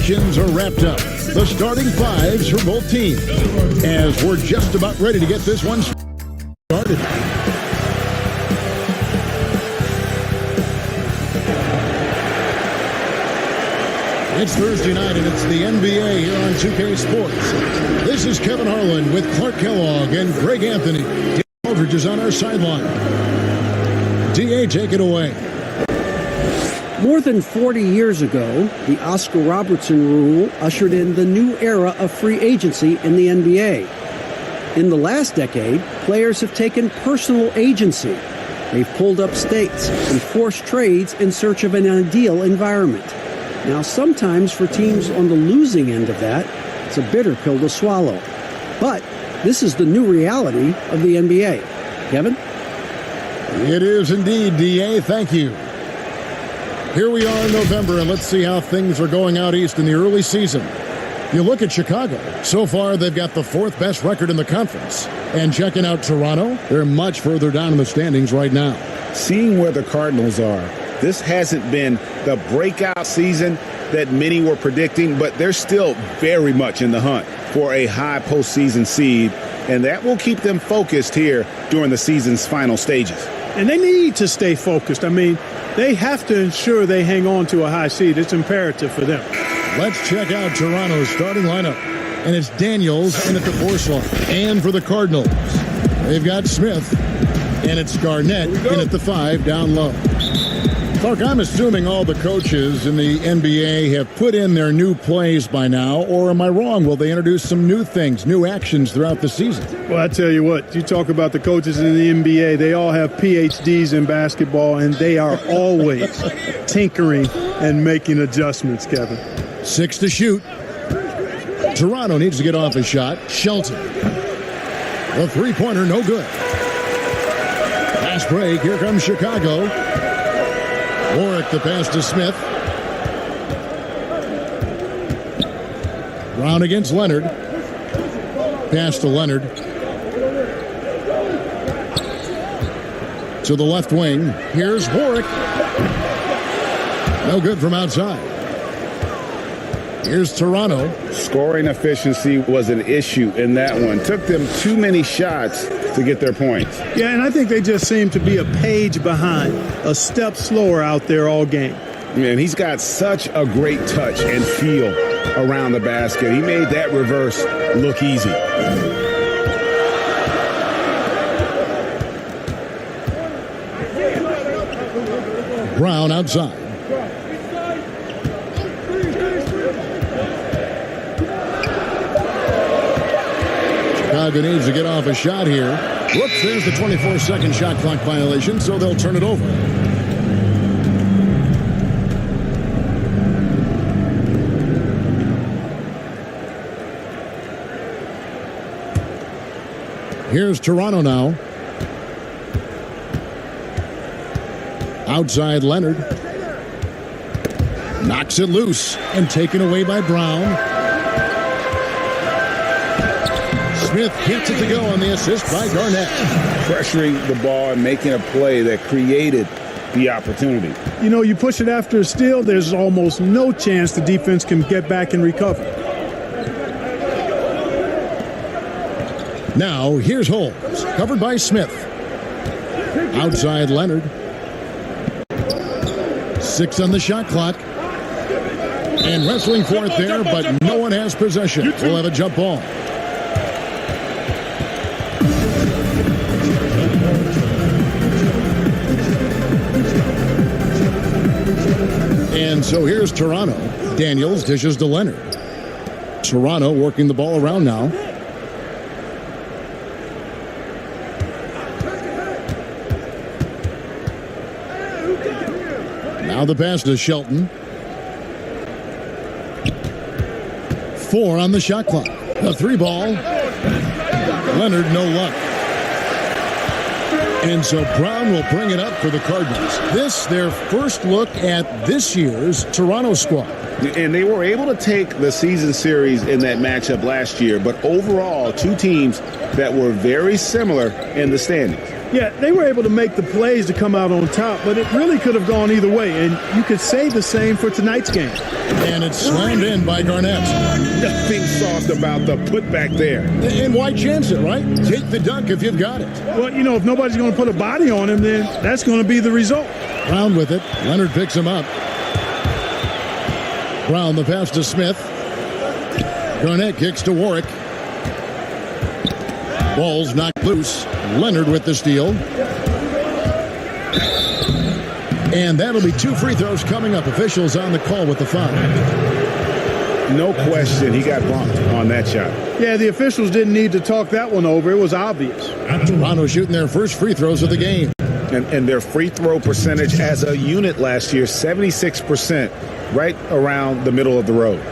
formations are wrapped up. The starting fives for both teams, as we're just about ready to get this one started. It's Thursday night, and it's the NBA here on 2K Sports. This is Kevin Harlan with Clark Kellogg and Greg Anthony. Dan Aldridge is on our sideline. DA, take it away. More than 40 years ago, the Oscar Robertson rule ushered in the new era of free agency in the NBA. In the last decade, players have taken personal agency. They've pulled up stakes and forced trades in search of an ideal environment. Now, sometimes for teams on the losing end of that, it's a bitter pill to swallow. But this is the new reality of the NBA. Kevin? It is indeed, DA. Thank you. Here we are in November, and let's see how things are going out east in the early season. You look at Chicago. So far, they've got the fourth best record in the conference. And checking out Toronto, they're much further down in the standings right now. Seeing where the Cardinals are, this hasn't been the breakout season that many were predicting, but they're still very much in the hunt for a high postseason seed, and that will keep them focused here during the season's final stages. And they need to stay focused. I mean, they have to ensure they hang on to a high seed. It's imperative for them. Let's check out Toronto's starting lineup. And it's Daniels in at the 4 slot. And for the Cardinals, they've got Smith. And it's Garnett in at the 5 down low. Clark, I'm assuming all the coaches in the NBA have put in their new plays by now, or am I wrong? Will they introduce some new things, new actions throughout the season? Well, I tell you what, you talk about the coaches in the NBA, they all have PhDs in basketball, and they are always tinkering and making adjustments, Kevin. 6 to shoot. Toronto needs to get off a shot. Shelton. The three-pointer, no good. Fast break. Here comes Chicago. Warwick the pass to Smith. Brown against Leonard. Pass to Leonard. To the left wing. Here's Warwick. No good from outside. Here's Toronto. Scoring efficiency was an issue in that one. Took them too many shots to get their points. Yeah, and I think they just seem to be a page behind, a step slower out there all game. Man, he's got such a great touch and feel around the basket. He made that reverse look easy. Brown outside. Chicago needs to get off a shot here. Whoops, there's the 24-second shot clock violation, so they'll turn it over. Here's Toronto now. Outside Leonard. Knocks it loose and taken away by Brown. Smith gets it to go on the assist by Garnett. Pressuring the ball and making a play that created the opportunity. You know, you push it after a steal, there's almost no chance the defense can get back and recover. Now, here's Holmes, covered by Smith. Outside Leonard. 6 on the shot clock. And wrestling for it there, but no one has possession. We'll have a jump ball. And so here's Toronto. Daniels dishes to Leonard. Toronto working the ball around now. Now the pass to Shelton. 4 on the shot clock. A 3-ball. Leonard, no luck. And so Brown will bring it up for the Cardinals. This, their first look at this year's Toronto squad. And they were able to take the season series in that matchup last year, but overall, two teams that were very similar in the standings. Yeah, they were able to make the plays to come out on top, but it really could have gone either way, and you could say the same for tonight's game. And it's slammed in by Garnett. Nothing soft about the putback there. And why chance it, right? Take the dunk if you've got it. Well, you know, if nobody's going to put a body on him, then that's going to be the result. Brown with it. Leonard picks him up. Brown the pass to Smith. Garnett kicks to Warwick. Ball's knocked loose. Leonard with the steal. And that'll be 2 free throws coming up. Officials on the call with the foul. No question, he got bumped on that shot. Yeah, the officials didn't need to talk that one over. It was obvious. Toronto shooting their first free throws of the game. And their free throw percentage as a unit last year, 76%, right around the middle of the road.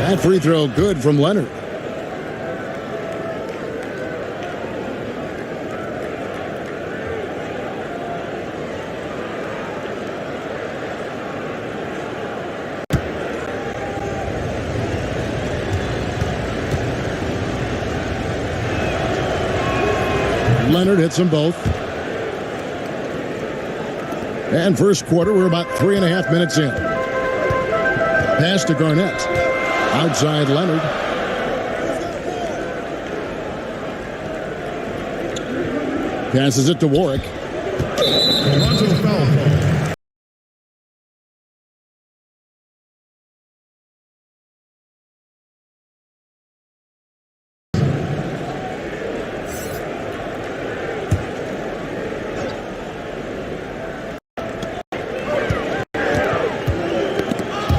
That free throw good from Leonard. Leonard hits them both. And first quarter, we're about 3.5 minutes in. Pass to Garnett. Outside Leonard. Passes it to Warwick. Toronto foul call.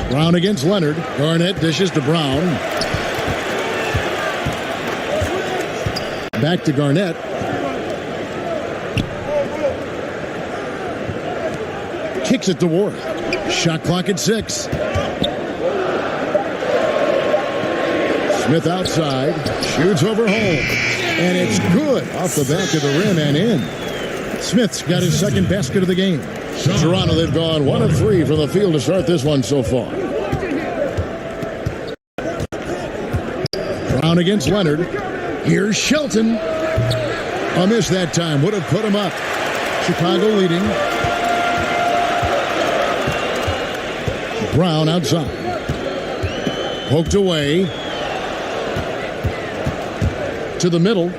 Brown against Leonard. Garnett dishes to Brown. Back to Garnett. Kicks it to Warwick. Shot clock at 6. Smith outside. Shoots over home. And it's good off the back of the rim and in. Smith's got his second basket of the game. Toronto, they've gone 1 of 3 from the field to start this one so far. Brown against Leonard. Here's Shelton. A miss that time. Would have put him up. Chicago leading. Brown outside. Poked away. To the middle.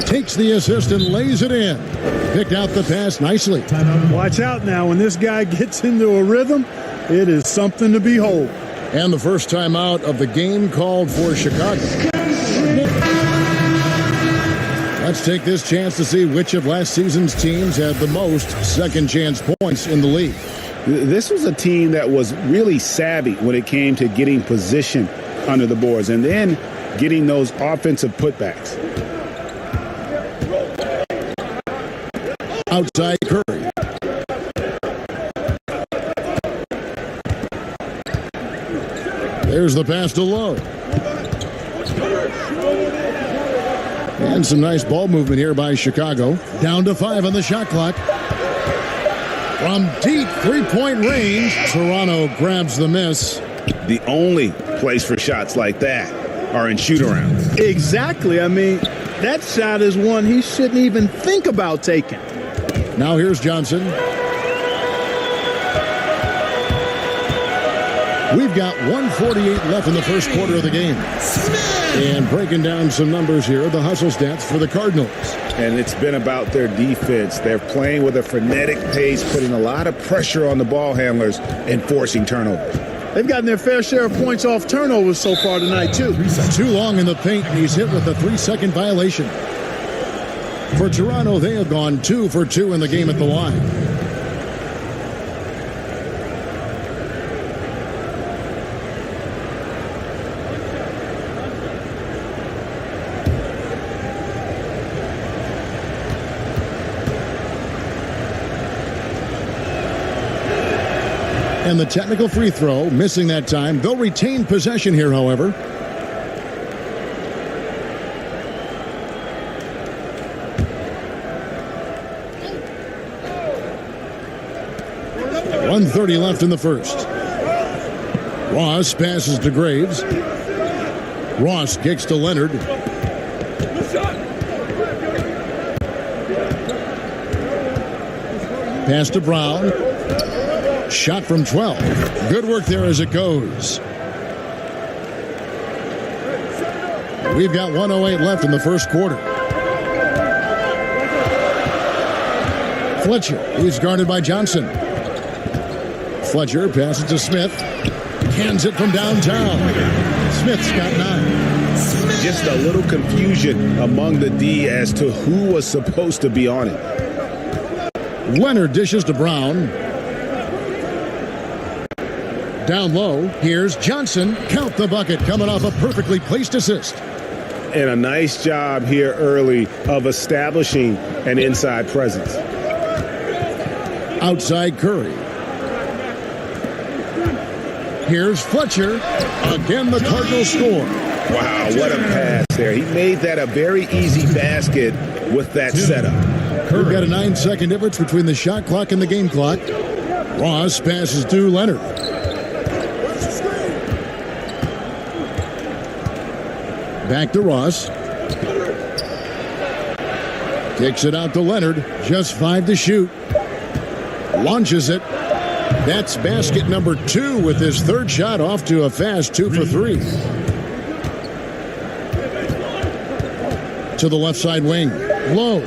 Takes the assist and lays it in. Picked out the pass nicely. Watch out now. When this guy gets into a rhythm, it is something to behold. And the first timeout of the game called for Chicago. Let's take this chance to see which of last season's teams had the most second chance points in the league. This was a team that was really savvy when it came to getting position under the boards and then getting those offensive putbacks. Outside Curry. There's the pass to Lowe. And some nice ball movement here by Chicago. Down to 5 on the shot clock. From deep three-point range, Toronto grabs the miss. The only place for shots like that are in shoot-arounds. Exactly. I mean, that shot is one he shouldn't even think about taking. Now here's Johnson. We've got 1:48 left in the first quarter of the game. And breaking down some numbers here, the hustle stats for the Cardinals. And it's been about their defense. They're playing with a frenetic pace, putting a lot of pressure on the ball handlers and forcing turnovers. They've gotten their fair share of points off turnovers so far tonight, too. Too long in the paint, and he's hit with a 3-second violation. For Toronto, they have gone 2 for 2 in the game at the line. And the technical free throw, missing that time. They'll retain possession here, however. 1:30 left in the first. Ross passes to Graves. Ross kicks to Leonard. Pass to Brown. Shot from 12. Good work there as it goes. We've got 1:08 left in the first quarter. Fletcher, he's guarded by Johnson. Fletcher passes to Smith. Hands it from downtown. Smith's got 9. Just a little confusion among the D as to who was supposed to be on it. Leonard dishes to Brown. Down low, here's Johnson. Count the bucket, coming off a perfectly placed assist. And a nice job here early of establishing an inside presence. Outside Curry. Here's Fletcher. Again, the Cardinals score. Wow, what a pass there. He made that a very easy basket with that setup. We've got a 9-second difference between the shot clock and the game clock. Ross passes to Leonard. Back to Ross. Kicks it out to Leonard. Just 5 to shoot. Launches it. That's basket number 2 with his third shot off to a fast 2 for 3. To the left side wing. Low.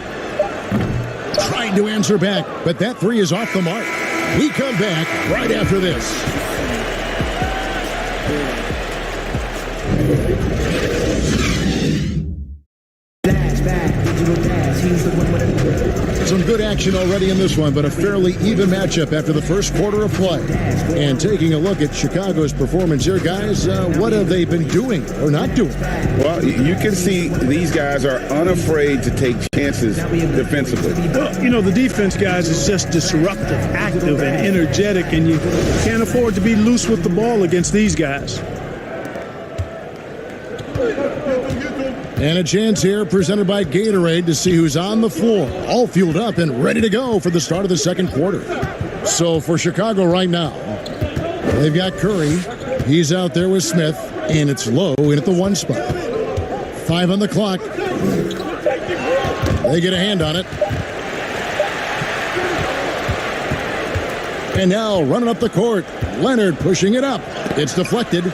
Tried to answer back, but that 3 is off the mark. We come back right after this. Some good action already in this one, but a fairly even matchup after the first quarter of play. And taking a look at Chicago's performance here, guys, what have they been doing or not doing? Well, you can see these guys are unafraid to take chances defensively. Well, you know, the defense, guys, is just disruptive, active, and energetic, and you can't afford to be loose with the ball against these guys. And a chance here presented by Gatorade to see who's on the floor, all fueled up and ready to go for the start of the second quarter. So for Chicago right now, they've got Curry. He's out there with Smith, and it's low in at the 1 spot. 5 on the clock. They get a hand on it. And now running up the court, Leonard pushing it up. It's deflected.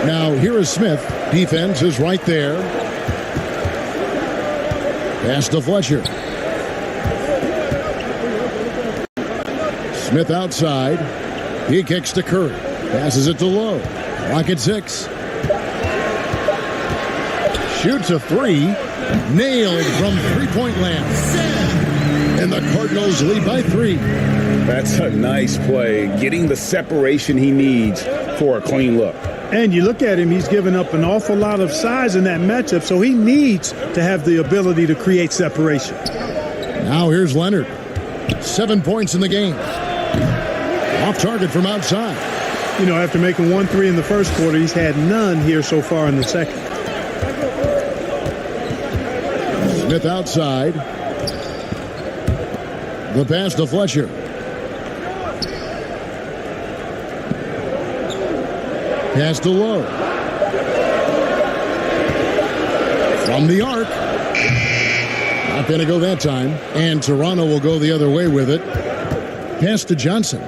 Now, here is Smith. Defense is right there. Pass to Fletcher. Smith outside. He kicks to Curry. Passes it to Lowe. Clock at 6. Shoots a 3. Nailed from three-point land. And the Cardinals lead by 3. That's a nice play. Getting the separation he needs for a clean look. And you look at him, he's given up an awful lot of size in that matchup, so he needs to have the ability to create separation. Now here's Leonard. 7 points in the game. Off target from outside. You know, after making 1 3 in the first quarter, he's had none here so far in the second. Smith outside. The pass to Fletcher. Pass to Lowe. From the arc. Not going to go that time. And Toronto will go the other way with it. Pass to Johnson.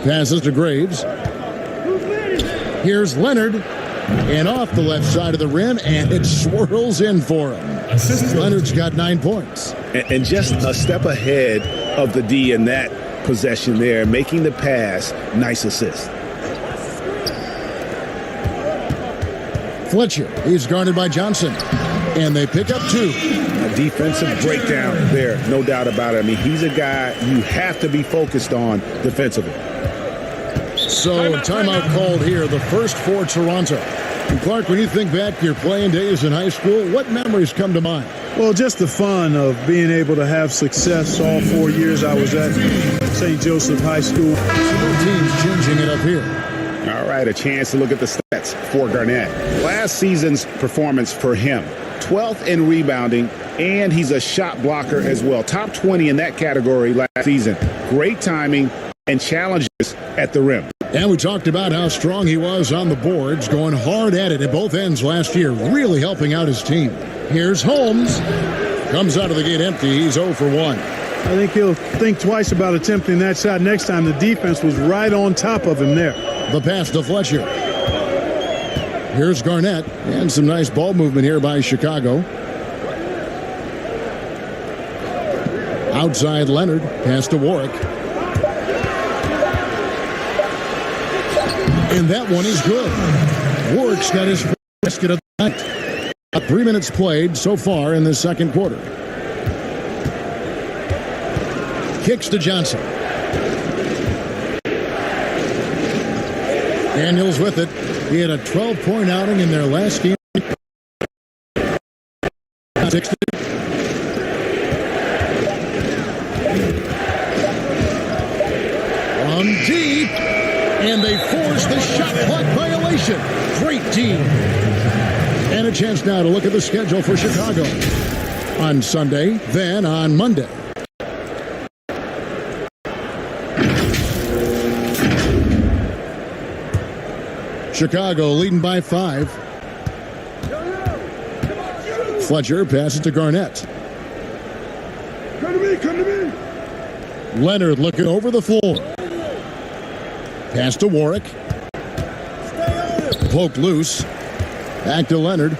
Passes to Graves. Here's Leonard. And off the left side of the rim, and it swirls in for him. Leonard's got 9 points. And just a step ahead of the D in that possession there, making the pass. Nice assist. Fletcher, he's guarded by Johnson. And they pick up 2. A defensive breakdown there, no doubt about it. I mean, he's a guy you have to be focused on defensively. So, timeout called here, the first for Toronto. And Clark, when you think back to your playing days in high school, what memories come to mind? Well, just the fun of being able to have success all 4 years I was at St. Joseph High School. Both teams changing it up here. All right, a chance to look at the stats for Garnett. Last season's performance for him, 12th in rebounding, and he's a shot blocker as well. Top 20 in that category last season. Great timing and challenges at the rim. And we talked about how strong he was on the boards, going hard at it at both ends last year, really helping out his team. Here's Holmes. Comes out of the gate empty. He's 0 for 1. I think he'll think twice about attempting that shot next time. The defense was right on top of him there. The pass to Fletcher. Here's Garnett, and some nice ball movement here by Chicago. Outside Leonard, pass to Warwick. And that one is good. Warwick's got his first basket of the night. 3 minutes played so far in the second quarter. Kicks to Johnson. Daniels with it. He had a 12-point outing in their last game. 60. From deep. And they force the shot clock violation. Great team. And a chance now to look at the schedule for Chicago. On Sunday, then on Monday. Chicago leading by 5. Fletcher passes to Garnett. Come to me. Leonard looking over the floor. Pass to Warwick. Poked loose. Back to Leonard.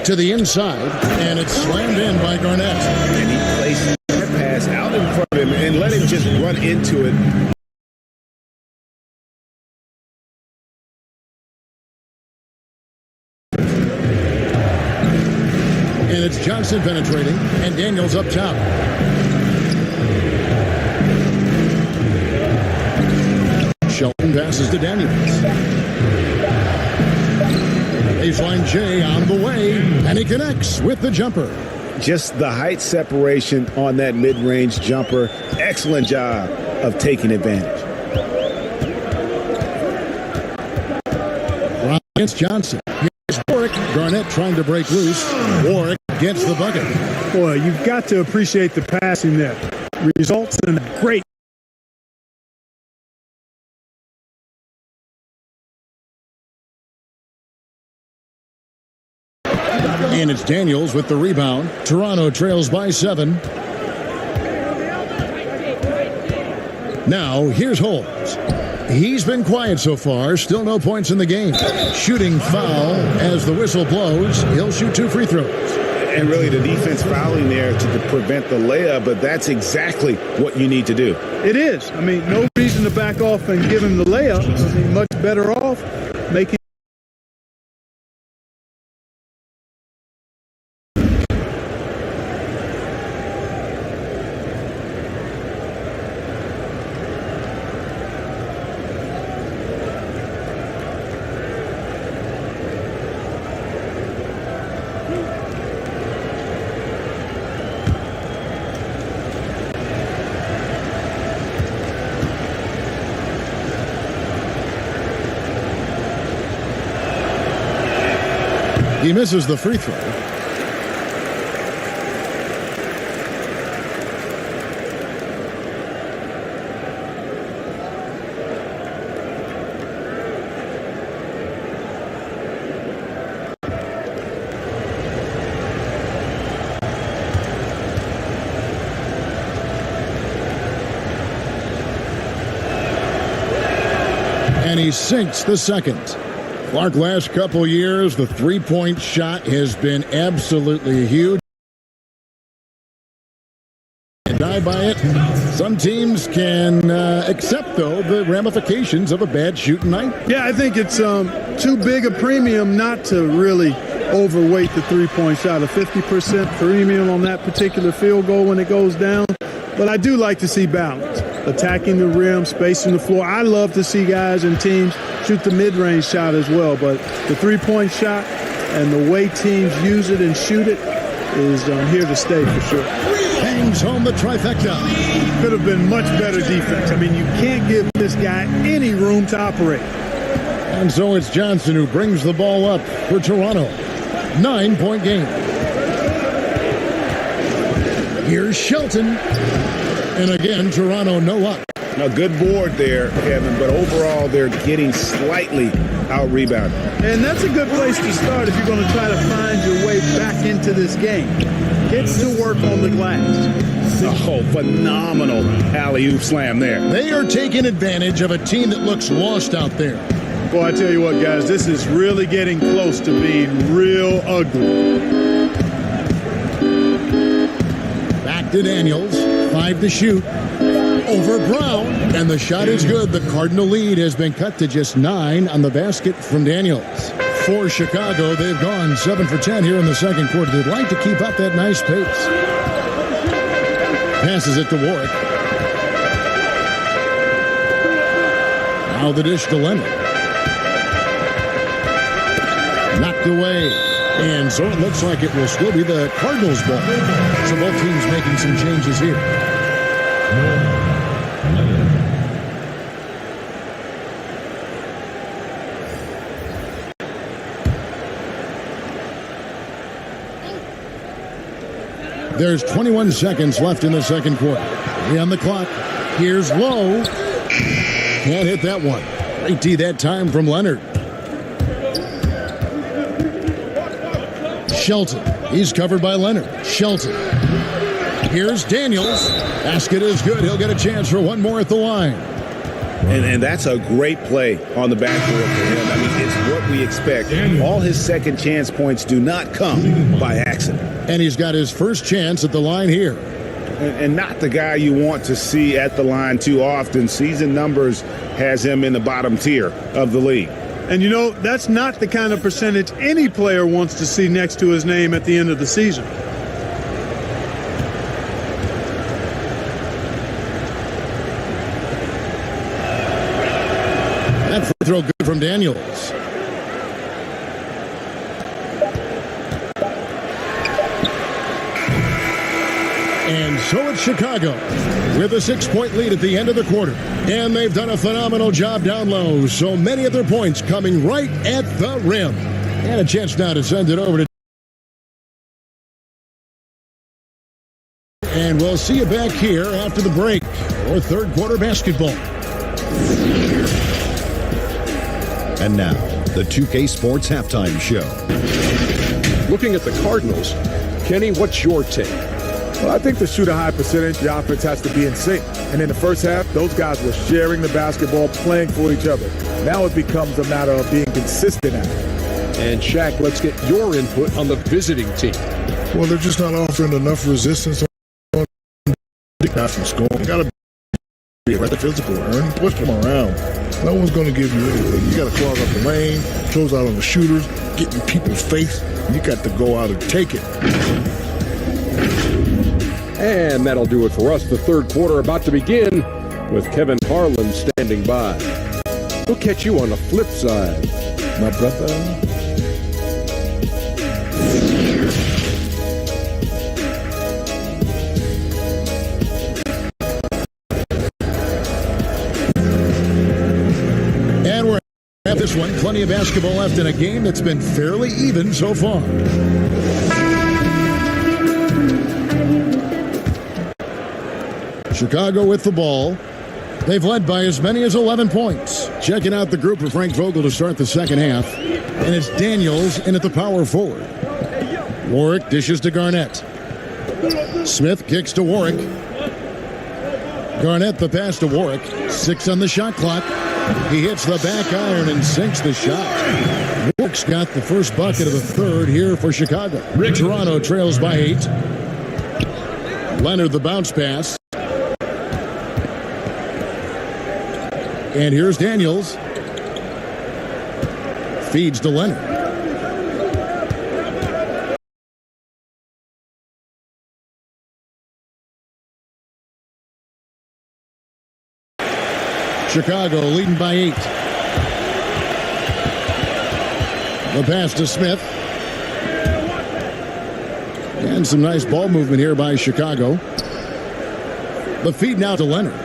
To the inside. And it's slammed in by Garnett. And he placed that pass out in front of him and let him just run into it. And it's Johnson penetrating, and Daniels up top. Shelton passes to Daniels. Baseline J on the way, and he connects with the jumper. Just the height separation on that mid-range jumper. Excellent job of taking advantage. Right against Johnson. Here's Warwick. Garnett trying to break loose. Warwick gets the bucket. Boy, you've got to appreciate the passing there. Results in a great. And it's Daniels with the rebound. Toronto trails by 7. Now, here's Holmes. He's been quiet so far. Still no points in the game. Shooting foul as the whistle blows. He'll shoot 2 free throws. And really the defense fouling there to prevent the layup, but that's exactly what you need to do. It is. I mean, no reason to back off and give him the layup. I mean, much better off making. He misses the free throw. And he sinks the second. Clark, last couple years, the three-point shot has been absolutely huge. And die by it. Some teams can accept, though, the ramifications of a bad shooting night. Yeah, I think it's too big a premium not to really overweight the three-point shot. A 50% premium on that particular field goal when it goes down. But I do like to see balance. Attacking the rim, spacing the floor. I love to see guys and teams shoot the mid-range shot as well. But the three-point shot and the way teams use it and shoot it is here to stay for sure. Hangs home the trifecta. Could have been much better defense. I mean, you can't give this guy any room to operate. And so it's Johnson who brings the ball up for Toronto. 9-point game. Here's Shelton. And again, Toronto no luck. A good board there, Kevin, but overall they're getting slightly out-rebounded. And that's a good place to start if you're going to try to find your way back into this game. Gets to work on the glass. Oh, phenomenal alley-oop slam there. They are taking advantage of a team that looks lost out there. Boy, I tell you what, guys, this is really getting close to being real ugly. Back to Daniels. 5 to shoot. Over Brown. And the shot is good. The Cardinal lead has been cut to just 9 on the basket from Daniels. For Chicago, they've gone 7 for 10 here in the second quarter. They'd like to keep up that nice pace. Passes it to Warwick. Now the dish to Leonard. Knocked away. And so it looks like it will still be the Cardinals' ball. So both teams making some changes here. There's 21 seconds left in the second quarter. 3 on the clock. Here's Lowe. Can't hit that one. Great D that time from Leonard. Shelton. He's covered by Leonard. Shelton. Here's Daniels. Basket is good. He'll get a chance for one more at the line. And that's a great play on the backboard for him. I mean, it's what we expect. All his second chance points do not come by accident. And he's got his first chance at the line here. And not the guy you want to see at the line too often. Season numbers has him in the bottom tier of the league. And, you know, that's not the kind of percentage any player wants to see next to his name at the end of the season. That free throw good from Daniels. And so it's Chicago with a 6-point lead at the end of the quarter. And they've done a phenomenal job down low. So many of their points coming right at the rim. And a chance now to send it over to. And we'll see you back here after the break for third quarter basketball. And now, the 2K Sports Halftime Show. Looking at the Cardinals, Kenny, what's your take? Well, I think to shoot a high percentage, the offense has to be in sync. And in the first half, those guys were sharing the basketball, playing for each other. Now it becomes a matter of being consistent at it. And Shaq, let's get your input on the visiting team. Well, they're just not offering enough resistance on not from scoring. You got to be rather physical, Ernie. Push them around. No one's going to give you anything. You got to clog up the lane, close out on the shooters, get in people's face. You got to go out and take it. And that'll do it for us. The third quarter about to begin with Kevin Harlan standing by. We'll catch you on the flip side, my brother. And we're at this one. Plenty of basketball left in a game that's been fairly even so far. Chicago with the ball. They've led by as many as 11 points. Checking out the group for Frank Vogel to start the second half. And it's Daniels in at the power forward. Warwick dishes to Garnett. Smith kicks to Warwick. Garnett the pass to Warwick. 6 on the shot clock. He hits the back iron and sinks the shot. Warwick's got the first bucket of the third here for Chicago. Toronto trails by 8. Leonard the bounce pass. And here's Daniels. Feeds to Leonard. Chicago leading by 8. The pass to Smith. And some nice ball movement here by Chicago. The feed now to Leonard.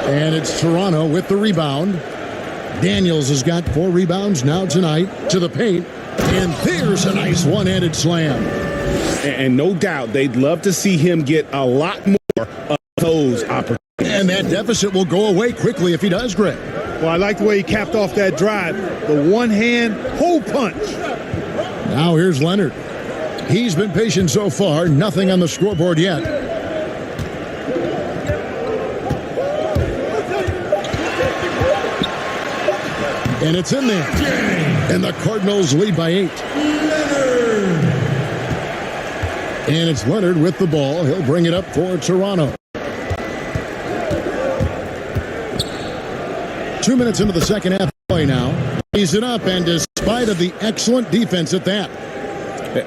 And it's Toronto with the rebound. Daniels has got 4 rebounds now tonight. To the paint. And there's a nice one-handed slam. And no doubt they'd love to see him get a lot more of those opportunities. And that deficit will go away quickly if he does, Greg. Well, I like the way he capped off that drive. The one-hand hole punch. Now here's Leonard. He's been patient so far. Nothing on the scoreboard yet. And it's in there. And the Cardinals lead by 8. And it's Leonard with the ball. He'll bring it up for Toronto. 2 minutes into the second half play now. He's it up, and despite of the excellent defense at that.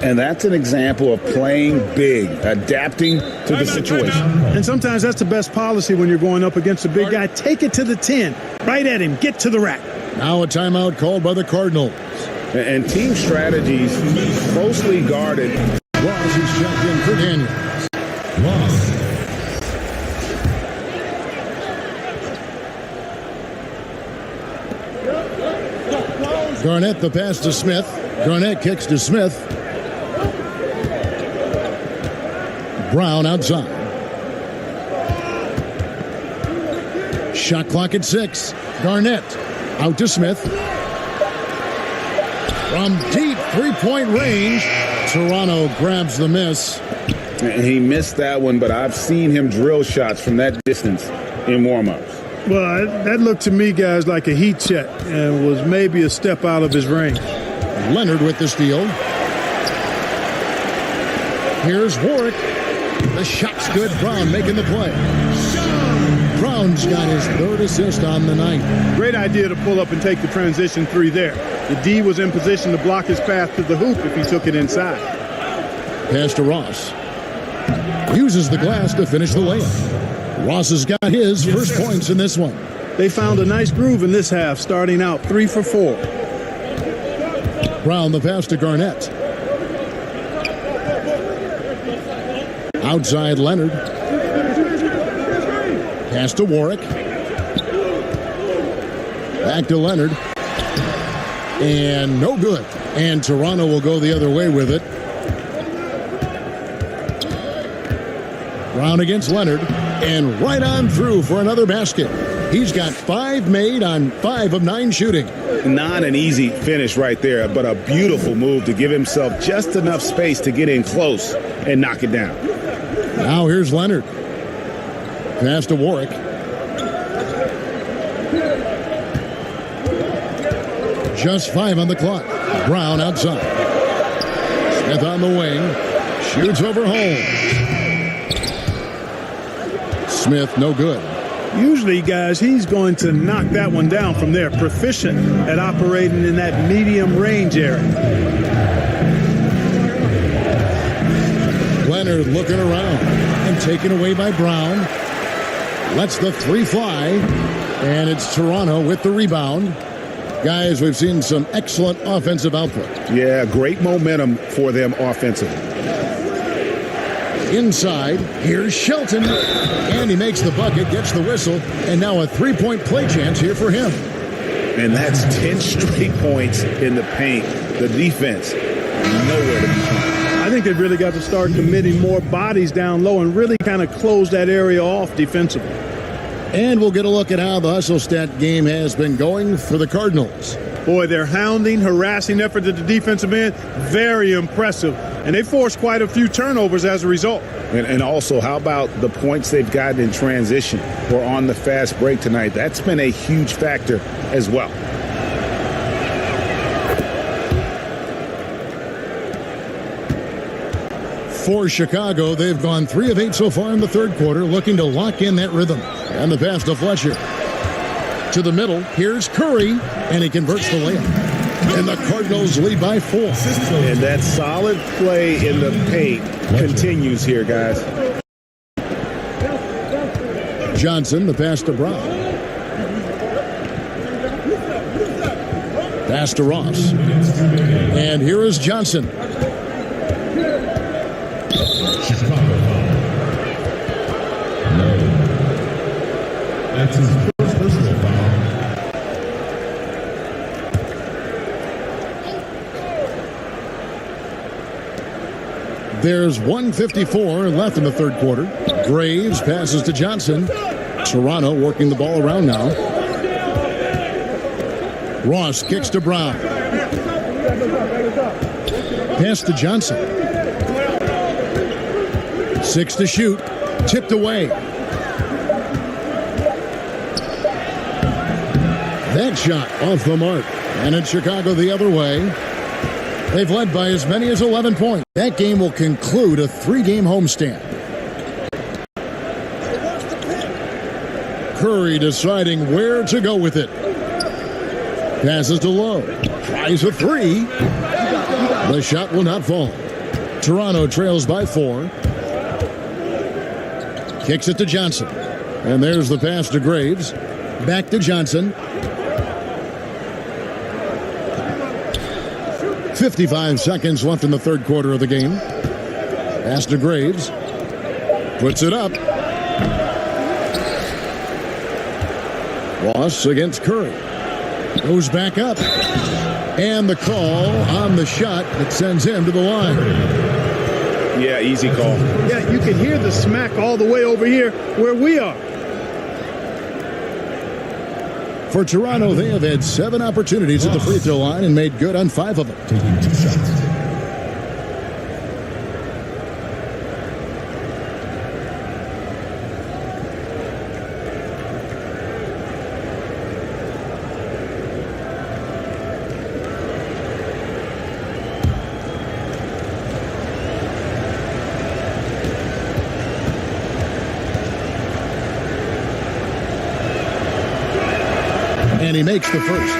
And that's an example of playing big, adapting to the situation. And sometimes that's the best policy when you're going up against a big guy. Take it to the 10. Right at him. Get to the rack. Now a timeout called by the Cardinals. And team strategies closely guarded. Ross is checked in for Daniels. Ross. Garnett the pass to Smith. Garnett kicks to Smith. Brown outside. Shot clock at 6. Garnett out to Smith. From deep three-point range, Toronto grabs the miss. He missed that one, but I've seen him drill shots from that distance in warm-ups. Well, that looked to me, guys, like a heat check and was maybe a step out of his range. Leonard with the steal. Here's Warwick. The shot's good. Brown making the play. Brown's got his 3rd assist on the night. Great idea to pull up and take the transition 3 there. The D was in position to block his path to the hoop if he took it inside. Pass to Ross. Uses the glass to finish the layup. Ross has got his first points in this one. They found a nice groove in this half, starting out 3 for 4. Brown the pass to Garnett. Outside Leonard. Pass to Warwick. Back to Leonard. And no good. And Toronto will go the other way with it. Brown against Leonard. And right on through for another basket. He's got 5 made on 5 of 9 shooting. Not an easy finish right there, but a beautiful move to give himself just enough space to get in close and knock it down. Now here's Leonard. Pass to Warwick. Just 5 on the clock. Brown outside. Smith on the wing. Shoots over Holmes. Smith, no good. Usually, guys, he's going to knock that one down from there. Proficient at operating in that medium range area. Leonard looking around and taken away by Brown. Lets the 3 fly. And it's Toronto with the rebound. Guys, we've seen some excellent offensive output. Yeah, great momentum for them offensively. Inside, here's Shelton. And he makes the bucket, gets the whistle, and now a 3-point play chance here for him. And that's 10 straight points in the paint. The defense, nowhere to be found. I think they've really got to start committing more bodies down low and really kind of close that area off defensively. And we'll get a look at how the hustle stat game has been going for the Cardinals. Boy, their hounding, harassing effort at the defensive end, very impressive. And they forced quite a few turnovers as a result. And also, how about the points they've gotten in transition or on the fast break tonight? That's been a huge factor as well. For Chicago, they've gone 3 of 8 so far in the third quarter, looking to lock in that rhythm. And the pass to Fletcher. To the middle, here's Curry, and he converts the layup. And the Cardinals lead by 4. And that solid play in the paint continues here, guys. Johnson, the pass to Brown. Pass to Ross. And here is Johnson. That's his first personal foul. There's 1:54 left in the third quarter. Graves passes to Johnson. Toronto working the ball around now. Ross kicks to Brown. Pass to Johnson. 6 to shoot. Tipped away. That shot off the mark. And it's Chicago the other way. They've led by as many as 11 points. That game will conclude a 3-game homestand. Curry deciding where to go with it. Passes to Lowe. Tries a 3. The shot will not fall. Toronto trails by 4. Kicks it to Johnson. And there's the pass to Graves. Back to Johnson. 55 seconds left in the third quarter of the game. Pass to Graves. Puts it up. Ross against Curry. Goes back up. And the call on the shot that sends him to the line. Yeah, easy call. Yeah, you can hear the smack all the way over here where we are. For Toronto, they have had 7 opportunities at the free throw line and made good on 5 of them. Taking 2 shots. And he makes the first.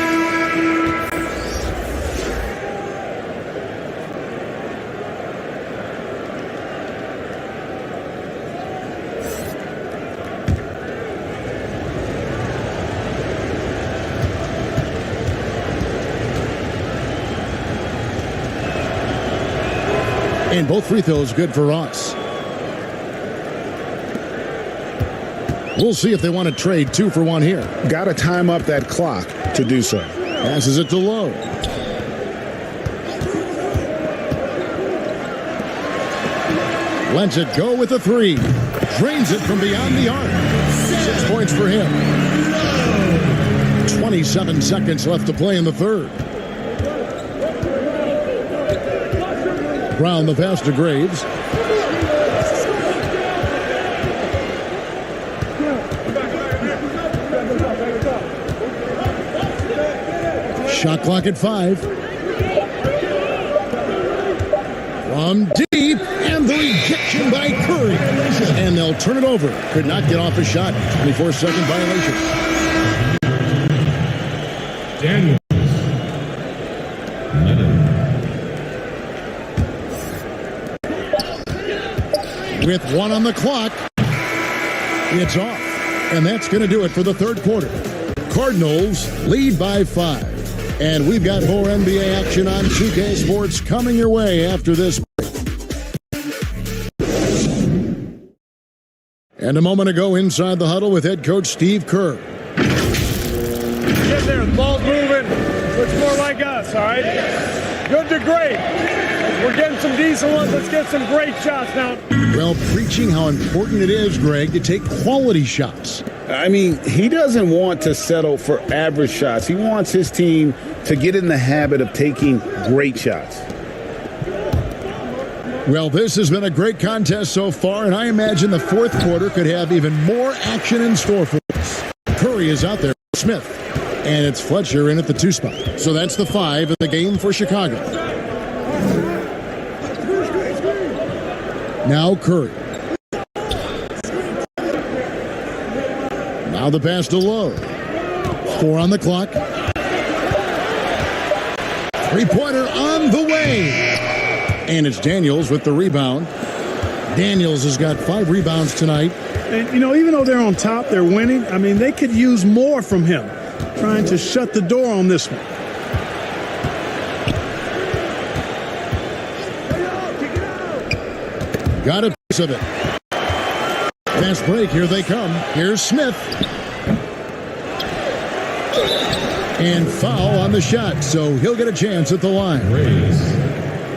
And both free throws good for Ross. We'll see if they want to trade 2 for 1 here. Got to time up that clock to do so. Passes it to Lowe. Lets it go with a 3. Drains it from beyond the arc. 6 points for him. 27 seconds left to play in the third. Brown the pass to Graves. Shot clock at 5. From deep, and the rejection by Curry. And they'll turn it over. Could not get off a shot. 24-second violation. Daniels. With 1 on the clock, it's off. And that's going to do it for the third quarter. Cardinals lead by 5. And we've got more NBA action on 2K Sports coming your way after this break. And a moment ago inside the huddle with head coach Steve Kerr. Get there, the ball's moving. Looks more like us, all right? Good to great. We're getting some decent ones. Let's get some great shots now. Well, preaching how important it is, Greg, to take quality shots. I mean, he doesn't want to settle for average shots. He wants his team to get in the habit of taking great shots. Well, this has been a great contest so far, and I imagine the fourth quarter could have even more action in store for us. Curry is out there, Smith, and it's Fletcher in at the 2 spot. So that's the 5 of the game for Chicago. Now Curry. Now the pass to Lowe. 4 on the clock. 3-pointer on the way. And it's Daniels with the rebound. Daniels has got 5 rebounds tonight. And, you know, even though they're on top, they're winning. I mean, they could use more from him. Trying to shut the door on this one. Got a piece of it. Fast break, here they come. Here's Smith. And foul on the shot, so he'll get a chance at the line.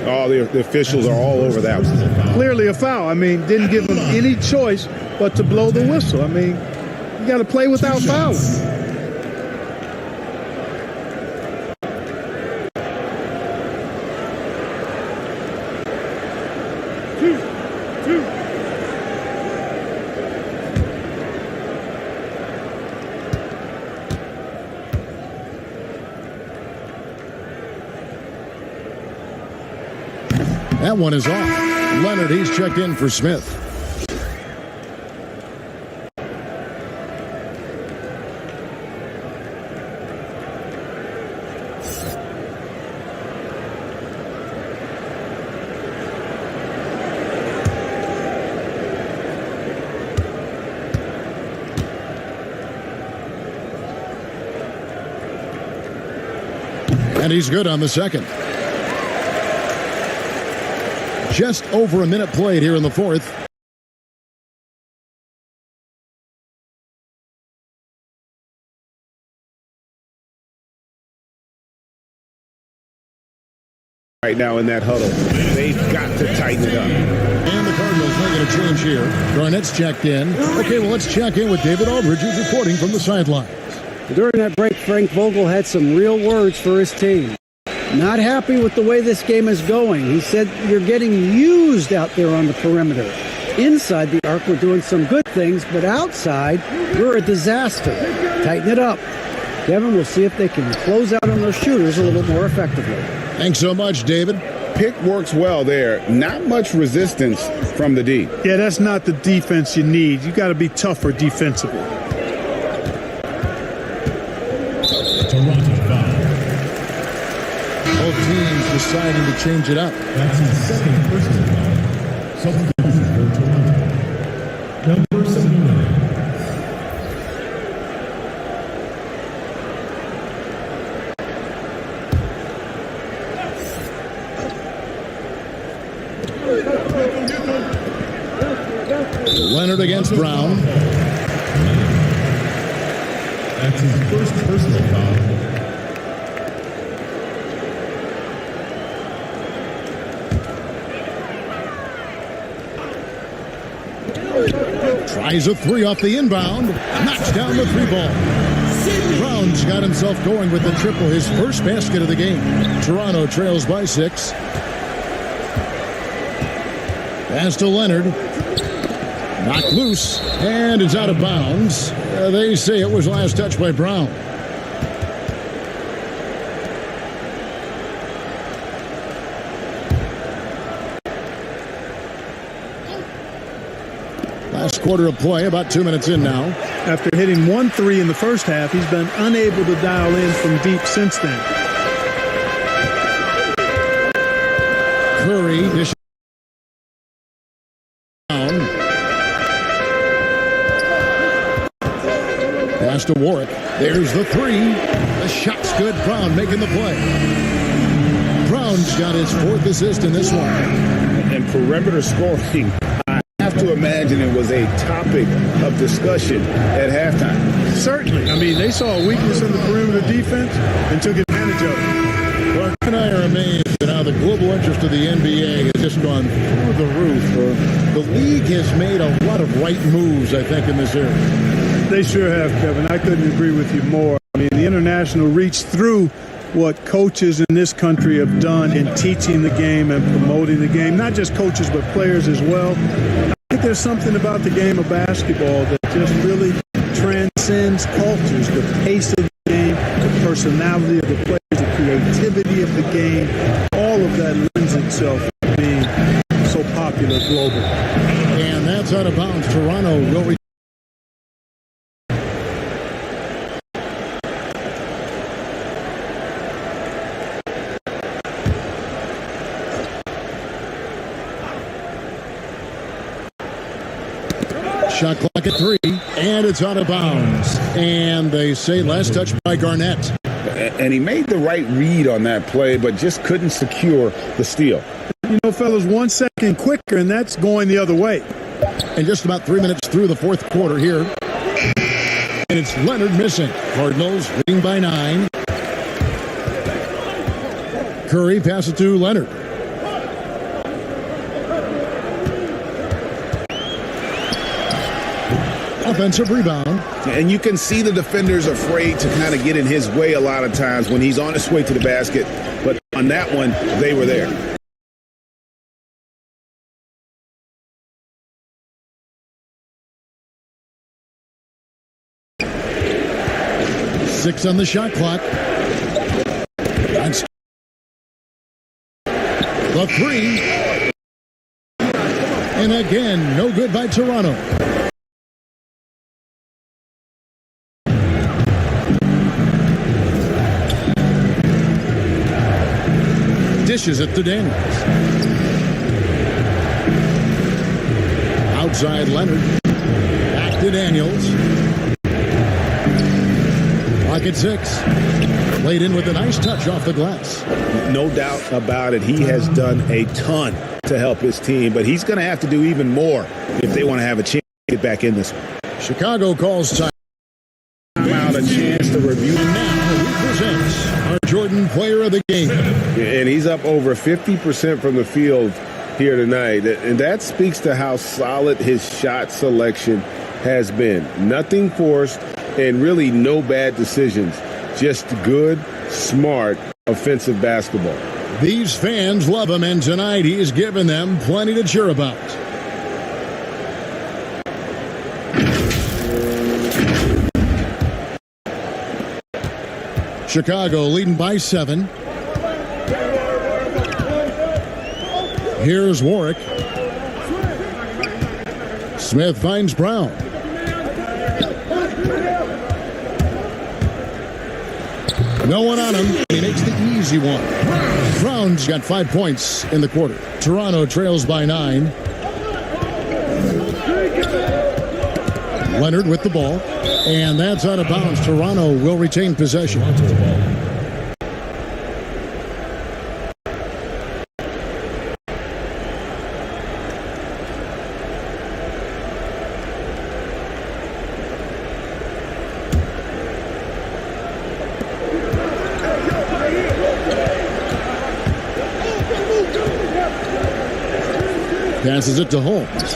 Oh, the officials are all over that one. Clearly a foul. I mean, didn't give him any choice but to blow the whistle. I mean, you got to play without fouling. That one is off. Leonard, he's checked in for Smith. And he's good on the second. Just over a minute played here in the fourth. Right now in that huddle, they've got to tighten it up. And the Cardinals making a change here. Garnett's checked in. Okay, well, let's check in with David Aldridge, who's reporting from the sidelines. During that break, Frank Vogel had some real words for his team. Not happy with the way this game is going. He said, you're getting used out there on the perimeter. Inside the arc, we're doing some good things, but outside, we're a disaster. Tighten it up. Kevin, we'll see if they can close out on those shooters a little more effectively. Thanks so much, David. Pick works well there. Not much resistance from the D. Yeah, that's not the defense you need. You got to be tougher defensively. Toronto foul. Both teams deciding to change it up. That's his second personal foul. Substitution for Toronto. Number 79. Leonard against Brown. That's his first personal foul. Tries a three off the inbound. Knocks down the three ball. Brown's got himself going with the triple, his first basket of the game. Toronto trails by 6. Pass to Leonard. Knocked loose, and it's out of bounds. They say it was last touched by Brown. Last quarter of play, about 2 minutes in now. After hitting 1 3 in the first half, he's been unable to dial in from deep since then. Curry dishes down. Pass to Warwick. There's the three. The shot's good. Brown making the play. Brown's got his 4th assist in this one. And perimeter scoring, I have to imagine it was a topic of discussion at halftime. Certainly. I mean, they saw a weakness in the perimeter defense and took advantage of it. Well, you and I are amazed at how the global interest of the NBA has just gone through the roof. The league has made a lot of right moves, I think, in this area. They sure have, Kevin. I couldn't agree with you more. I mean, the international reached through what coaches in this country have done in teaching the game and promoting the game. Not just coaches, but players as well. I think there's something about the game of basketball that just really transcends cultures. The pace of the game, the personality of the players, the creativity of the game, all of that lends itself to being so popular globally. And that's out of bounds. Toronto will return. Shot clock at 3, and it's out of bounds. And they say last touch by Garnett. And he made the right read on that play, but just couldn't secure the steal. You know, fellas, 1 second quicker, and that's going the other way. And just about 3 minutes through the fourth quarter here. And it's Leonard missing. Cardinals leading by 9. Curry passes to Leonard. offensive rebound. And you can see the defenders afraid to kind of get in his way a lot of times when he's on his way to the basket. But on that one, they were there. Six on the shot clock. That's the three. And again, no good by Toronto. Dishes it to Daniels. Outside Leonard. Back to Daniels. Clock at 6. Played in with a nice touch off the glass. No doubt about it. He has done a ton to help his team, but he's going to have to do even more if they want to have a chance to get back in this one. Chicago calls time. Out a chance to review. And now he presents our Jordan Player of the Game. And he's up over 50% from the field here tonight. And that speaks to how solid his shot selection has been. Nothing forced and really no bad decisions. Just good, smart, offensive basketball. These fans love him, and tonight he's given them plenty to cheer about. Chicago leading by 7. Here's Warwick. Smith finds Brown. No one on him. He makes the easy one. Brown's got 5 points in the quarter. Toronto trails by 9. Leonard with the ball. And that's out of bounds. Toronto will retain possession. Passes it to Holmes.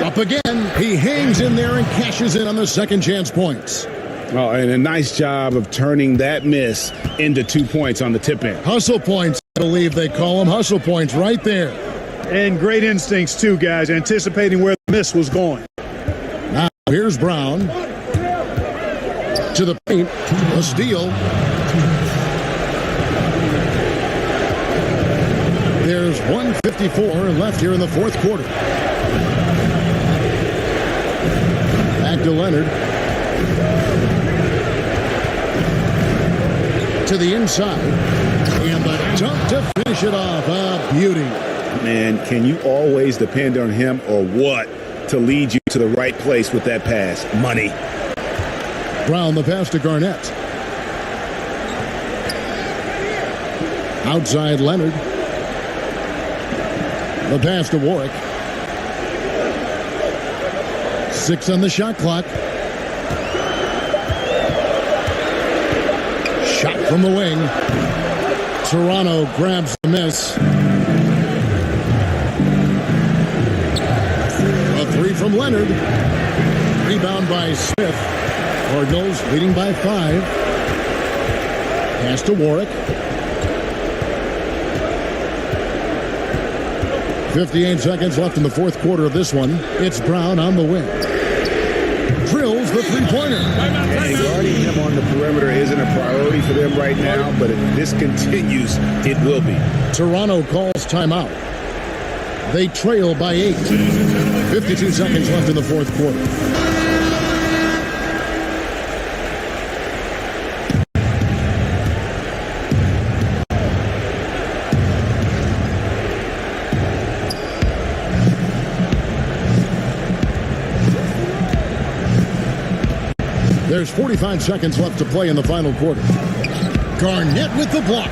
Up again. He hangs in there and cashes in on the second chance points. Oh, and a nice job of turning that miss into 2 points on the tip in. Hustle points, I believe they call them. Hustle points right there. And great instincts, too, guys, anticipating where the miss was going. Now, here's Brown. To the paint. A steal. There's 1:54 left here in the fourth quarter. Back to Leonard. To the inside. And the dunk to finish it off. A beauty. Man, can you always depend on him or what to lead you to the right place with that pass? Money. Brown the pass to Garnett. Outside Leonard. The pass to Warwick. 6 on the shot clock. Shot from the wing. Toronto grabs the miss. A 3 from Leonard. Rebound by Smith. Cardinals leading by 5. Pass to Warwick. 58 seconds left in the fourth quarter of this one. It's Brown on the wing. Drills the three-pointer. And guarding him on the perimeter isn't a priority for them right now, but if this continues, it will be. Toronto calls timeout. They trail by 8. 52 seconds left in the fourth quarter. There's 45 seconds left to play in the final quarter. Garnett with the block.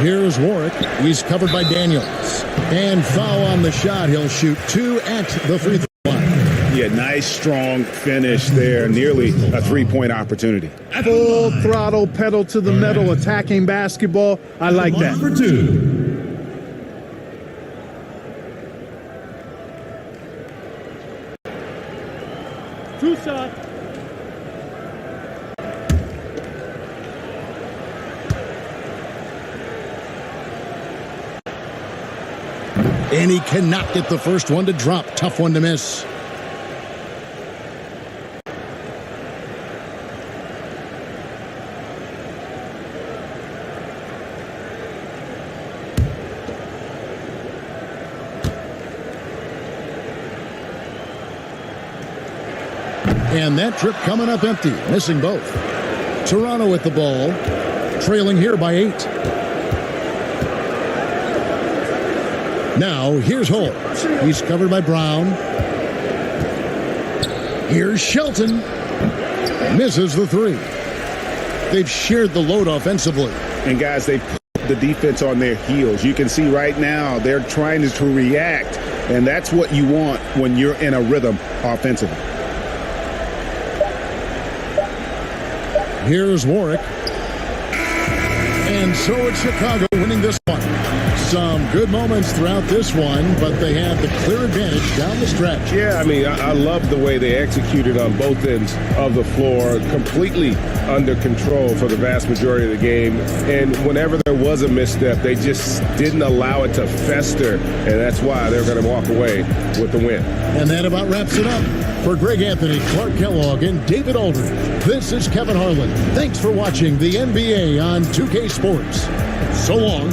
Here's Warwick. He's covered by Daniels. And foul on the shot. He'll shoot 2 at the free throw line. Yeah, nice, strong finish there. Nearly a three-point opportunity. Full throttle, pedal to the metal, attacking basketball. I like that. Number 2. shot. And he cannot get the first one to drop. Tough one to miss. And that trip coming up empty, missing both. Toronto with the ball, trailing here by 8. Now, here's Holt. He's covered by Brown. Here's Shelton. Misses the 3. They've shared the load offensively. And, guys, they've put the defense on their heels. You can see right now they're trying to react, and that's what you want when you're in a rhythm offensively. Here's Warwick. And so it's Chicago winning this one. Some good moments throughout this one, but they had the clear advantage down the stretch. Yeah, I mean, I love the way they executed on both ends of the floor, completely under control for the vast majority of the game. And whenever there was a misstep, they just didn't allow it to fester, and that's why they're going to walk away with the win. And that about wraps it up. For Greg Anthony, Clark Kellogg, and David Aldridge, this is Kevin Harlan. Thanks for watching the NBA on 2K Sports. So long.